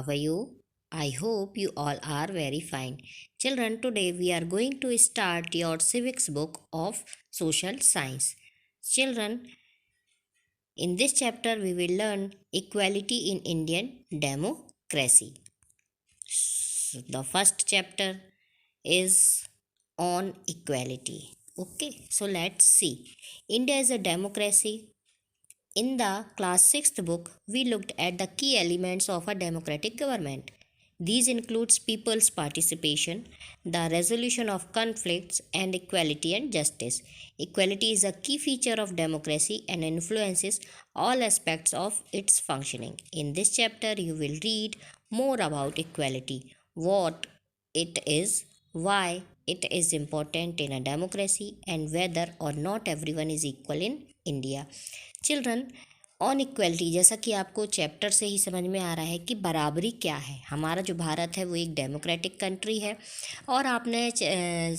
How are you? I hope you all are very fine. Children, today we are going to start your civics book of social science. Children, in this chapter we will learn equality in Indian democracy. The first chapter is on equality. Okay, so let's see. India is a democracy. In the class 6th book, we looked at the key elements of a democratic government. These includes people's participation, the resolution of conflicts, and equality and justice. Equality is a key feature of democracy and influences all aspects of its functioning. In this chapter, you will read more about equality, what it is, why it is important in a democracy, and whether or not everyone is equal in India. Children on equality, जैसा कि आपको chapter से ही समझ में आ रहा है कि बराबरी क्या है। हमारा जो भारत है वो एक डेमोक्रेटिक कंट्री है और आपने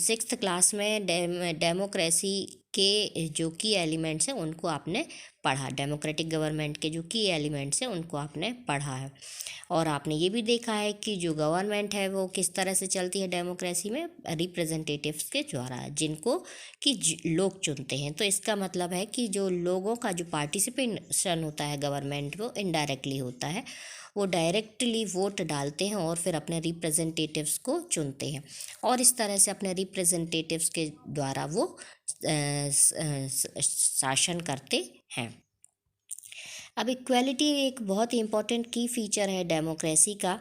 सिक्स्थ क्लास में डेमोक्रेसी के जो की एलिमेंट्स हैं उनको आपने पढ़ा। डेमोक्रेटिक गवर्नमेंट के जो की एलिमेंट्स हैं उनको आपने पढ़ा है और आपने ये भी देखा है कि जो गवर्नमेंट है वो किस तरह से चलती है डेमोक्रेसी में, रिप्रेजेंटेटिव्स के द्वारा, जिनको कि लोग चुनते हैं। तो इसका मतलब है कि जो लोगों का जो पार्टिसिपेशन होता है गवर्नमेंट वो इनडायरेक्टली होता है, वो डायरेक्टली वोट डालते हैं और फिर अपने रिप्रेजेंटेटिव्स को चुनते हैं और इस तरह से अपने रिप्रेजेंटेटिव्स के द्वारा वो शासन करते हैं। अब इक्वलिटी एक बहुत ही इम्पोर्टेंट की फीचर है डेमोक्रेसी का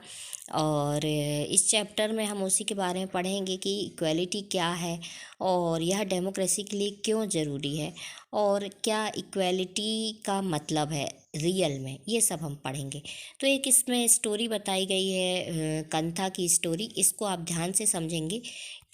और इस चैप्टर में हम उसी के बारे में पढ़ेंगे कि इक्वलिटी क्या है और यह डेमोक्रेसी के लिए क्यों ज़रूरी है और क्या इक्वलिटी का मतलब है रियल में, ये सब हम पढ़ेंगे। तो एक इसमें स्टोरी बताई गई है, कंथा की स्टोरी। इसको आप ध्यान से समझेंगे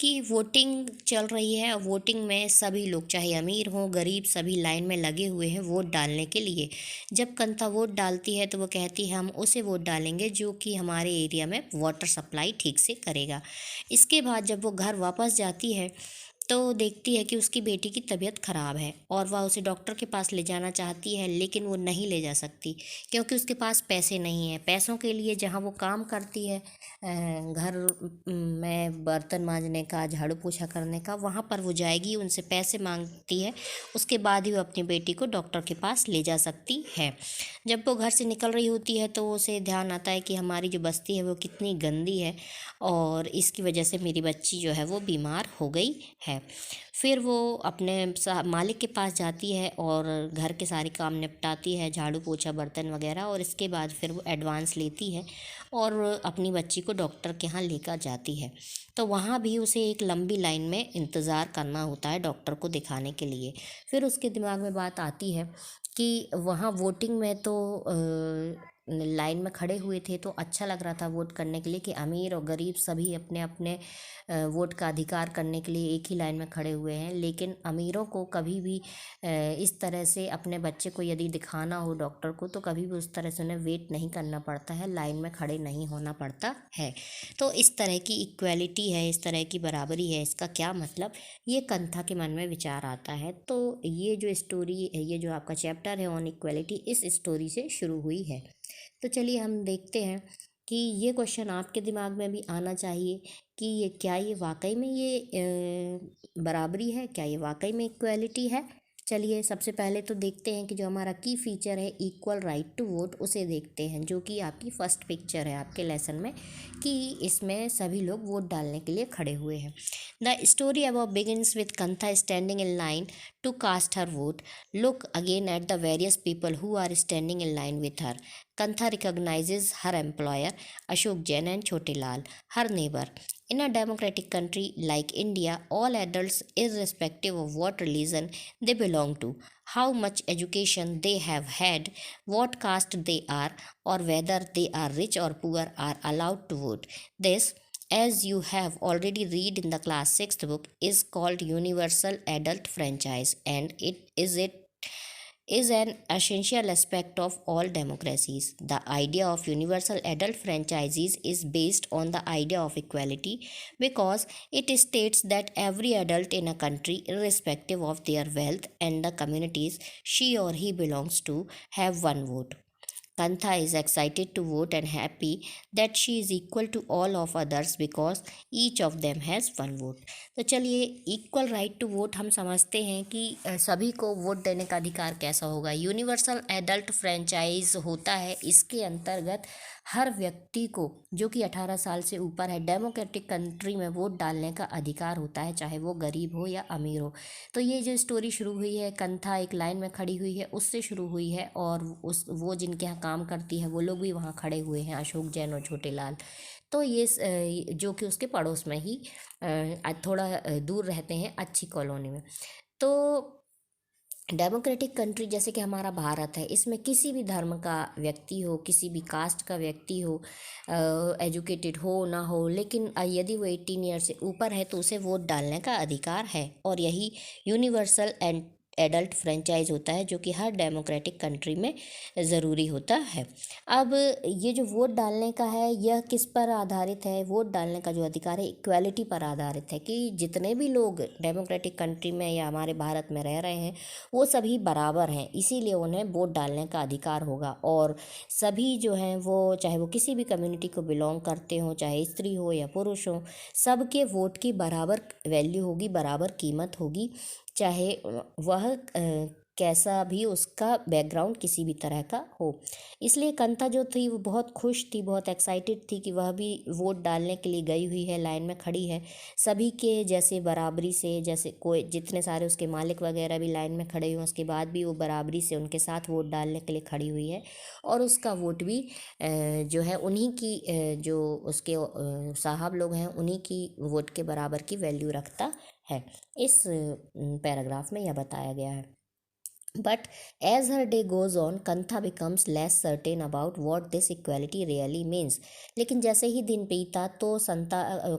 कि वोटिंग चल रही है। वोटिंग में सभी लोग, चाहे अमीर हो गरीब, सभी लाइन में लगे हुए हैं वोट डालने के लिए। जब कंथा वोट डालती है तो वो कहती है हम उसे वोट डालेंगे जो कि हमारे एरिया में वाटर सप्लाई ठीक से करेगा। इसके बाद जब वो घर वापस जाती है तो देखती है कि उसकी बेटी की तबीयत ख़राब है और वह उसे डॉक्टर के पास ले जाना चाहती है, लेकिन वो नहीं ले जा सकती क्योंकि उसके पास पैसे नहीं हैं। पैसों के लिए जहाँ वो काम करती है, घर में बर्तन मांजने का, झाड़ू पोछा करने का, वहाँ पर वो जाएगी, उनसे पैसे मांगती है, उसके बाद ही वो अपनी बेटी को डॉक्टर के पास ले जा सकती है। जब वो घर से निकल रही होती है तो उसे ध्यान आता है कि हमारी जो बस्ती है वो कितनी गंदी है और इसकी वजह से मेरी बच्ची जो है वो बीमार हो गई है। फिर वो अपने मालिक के पास जाती है और घर के सारे काम निपटाती है, झाड़ू पोछा बर्तन वगैरह, और इसके बाद फिर वो एडवांस लेती है और अपनी बच्ची को डॉक्टर के यहाँ लेकर जाती है। तो वहाँ भी उसे एक लंबी लाइन में इंतज़ार करना होता है डॉक्टर को दिखाने के लिए। फिर उसके दिमाग में बात आती है कि वहाँ वोटिंग में तो लाइन में खड़े हुए थे तो अच्छा लग रहा था वोट करने के लिए कि अमीर और गरीब सभी अपने अपने वोट का अधिकार करने के लिए एक ही लाइन में खड़े हुए हैं। लेकिन अमीरों को कभी भी इस तरह से अपने बच्चे को यदि दिखाना हो डॉक्टर को तो कभी भी उस तरह से उन्हें वेट नहीं करना पड़ता है, लाइन में खड़े नहीं होना पड़ता है। तो इस तरह की इक्वलिटी है, इस तरह की बराबरी है, इसका क्या मतलब, ये कंथा के मन में विचार आता है। तो ये जो स्टोरी, ये जो आपका चैप्टर है ऑन इक्वलिटी, इस स्टोरी से शुरू हुई है। तो चलिए हम देखते हैं कि ये क्वेश्चन आपके दिमाग में भी आना चाहिए कि ये क्या, ये वाकई में ये बराबरी है, क्या ये वाकई में इक्वलिटी है। चलिए सबसे पहले तो देखते हैं कि जो हमारा की फीचर है इक्वल राइट टू वोट, उसे देखते हैं, जो कि आपकी फर्स्ट पिक्चर है आपके लेसन में, कि इसमें सभी लोग वोट डालने के लिए खड़े हुए हैं। The story about begins with Kantha standing in line to cast her vote. Look again at the various people who are standing in line with her. Kantha recognizes her employer, Ashok Jain, and Chote Lal, her neighbor. In a democratic country like India, all adults, irrespective of what religion they belong to, how much education they have had, what caste they are, or whether they are rich or poor, are allowed to vote. This, as you have already read in the class 6th book, is called universal adult franchise, and it is an essential aspect of all democracies. The idea of universal adult franchises is based on the idea of equality because it states that every adult in a country, irrespective of their wealth and the communities she or he belongs to, have one vote. Kantha is excited to vote and happy that she is equal to all of others because each of them has one vote. तो चलिए, equal right to vote हम समझते हैं कि सभी को vote देने का अधिकार कैसा होगा। यूनिवर्सल एडल्ट फ्रेंचाइज होता है, इसके अंतर्गत हर व्यक्ति को जो कि 18 साल से ऊपर है डेमोक्रेटिक कंट्री में वोट डालने का अधिकार होता है, चाहे वो गरीब हो या अमीर हो। तो ये जो स्टोरी शुरू हुई है, कंथा एक लाइन में खड़ी हुई है, उससे शुरू हुई है, और वो जिनके यहाँ काम करती है वो लोग भी वहाँ खड़े हुए हैं, अशोक जैन और छोटे लाल। तो ये जो कि उसके पड़ोस में ही थोड़ा दूर रहते हैं, अच्छी कॉलोनी में। तो डेमोक्रेटिक कंट्री जैसे कि हमारा भारत है, इसमें किसी भी धर्म का व्यक्ति हो, किसी भी कास्ट का व्यक्ति हो, एजुकेटेड हो ना हो, लेकिन यदि वो 18 ईयर से ऊपर है तो उसे वोट डालने का अधिकार है। और यही यूनिवर्सल एंड एडल्ट फ्रेंचाइज होता है, जो कि हर डेमोक्रेटिक कंट्री में ज़रूरी होता है। अब ये जो वोट डालने का है, यह किस पर आधारित है? वोट डालने का जो अधिकार है इक्वालिटी पर आधारित है, कि जितने भी लोग डेमोक्रेटिक कंट्री में या हमारे भारत में रह रहे हैं वो सभी बराबर हैं, इसीलिए उन्हें वोट डालने का अधिकार होगा। और सभी जो हैं वो, चाहे वो किसी भी कम्युनिटी को बिलोंग करते हों, चाहे स्त्री हो या पुरुष हो, सबके वोट की बराबर वैल्यू होगी, बराबर कीमत होगी, चाहे वह कैसा भी उसका बैकग्राउंड किसी भी तरह का हो। इसलिए कंता जो थी वो बहुत खुश थी, बहुत एक्साइटेड थी कि वह भी वोट डालने के लिए गई हुई है, लाइन में खड़ी है सभी के जैसे बराबरी से। जैसे कोई जितने सारे उसके मालिक वगैरह भी लाइन में खड़े हुए, उसके बाद भी वो बराबरी से उनके साथ वोट डालने के लिए खड़ी हुई है, और उसका वोट भी जो है उन्हीं की जो उसके साहब लोग हैं उन्हीं की वोट के बराबर की वैल्यू रखता है। इस पैराग्राफ में यह बताया गया है। But as her day goes on, Kantha becomes less certain about what this equality really means. लेकिन जैसे ही दिन बीता तो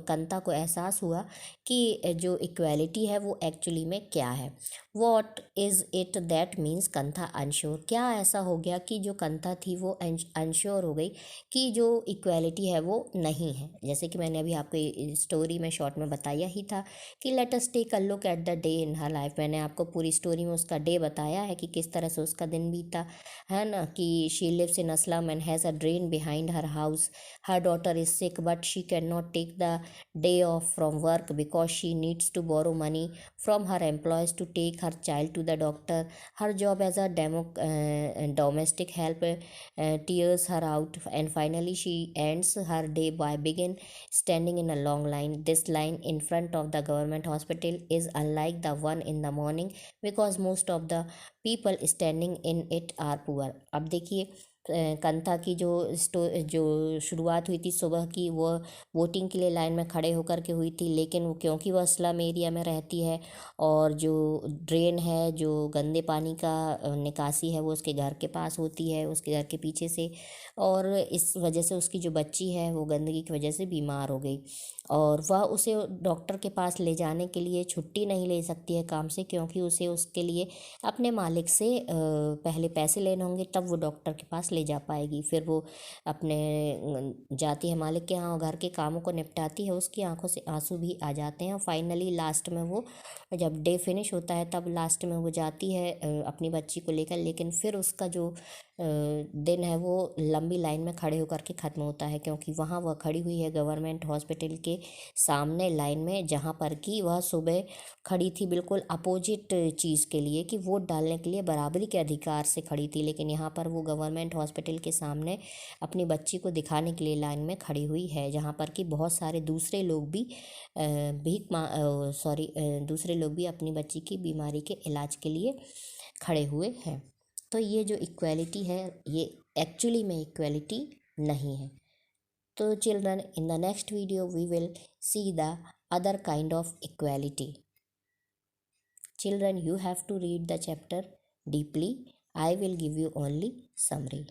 कंता को एहसास हुआ कि जो इक्वालिटी है वो एक्चुअली में क्या है। What is it that means kantha unsure? क्या ऐसा हो गया कि जो कंथा थी वो अनश्योर हो गई कि जो इक्वालिटी है वो नहीं है। जैसे कि मैंने अभी आपको स्टोरी में शॉर्ट में बताया ही था कि let us take a look at the day in her life. मैंने आपको पूरी स्टोरी में उसका डे बताया है कि किस तरह से उसका दिन बीता है ना, कि she lives in a slum and has a drain behind her house, her daughter is sick but she can not take the day off from work because she needs to borrow money from her employers to take her child to the doctor. Her job as a domestic help tears her out, and finally she ends her day by begin standing in a long line. This line in front of the government hospital is unlike the one in the morning because most of the people standing in it are poor. अब देखिए कंथा की जो शुरुआत हुई थी सुबह की, वो वोटिंग के लिए लाइन में खड़े होकर के हुई थी, लेकिन वो क्योंकि वह स्लम एरिया में रहती है और जो ड्रेन है, जो गंदे पानी का निकासी है वो उसके घर के पास होती है, उसके घर के पीछे से, और इस वजह से उसकी जो बच्ची है वो गंदगी की वजह से बीमार हो गई, और वह उसे डॉक्टर के पास ले जाने के लिए छुट्टी नहीं ले सकती है काम से, क्योंकि उसे उसके लिए अपने मालिक से पहले पैसे लेने होंगे, तब वो डॉक्टर के पास ले जा पाएगी। फिर वो अपने जाती है मालिक के यहाँ, घर के कामों को निपटाती है, उसकी आंखों से आंसू भी आ जाते हैं, और फाइनली लास्ट में वो जब डे फिनिश होता है तब लास्ट में वो जाती है अपनी बच्ची को लेकर, लेकिन फिर उसका जो दिन है वो लंबी लाइन में खड़े होकर के ख़त्म होता है, क्योंकि वहाँ वह खड़ी हुई है गवर्नमेंट हॉस्पिटल के सामने लाइन में, जहाँ पर कि वह सुबह खड़ी थी बिल्कुल अपोजिट चीज़ के लिए, कि वोट डालने के लिए बराबरी के अधिकार से खड़ी थी, लेकिन यहाँ पर वो गवर्नमेंट हॉस्पिटल के सामने अपनी बच्ची को दिखाने के लिए लाइन में खड़ी हुई है, जहाँ पर कि बहुत सारे दूसरे लोग भी दूसरे लोग भी अपनी बच्ची की बीमारी के इलाज के लिए खड़े हुए हैं। तो ये जो इक्वालिटी है ये एक्चुअली में इक्वालिटी नहीं है। तो children, in the next video we will see the other kind of equality. Children, you have to read the chapter deeply. I will give you only summary.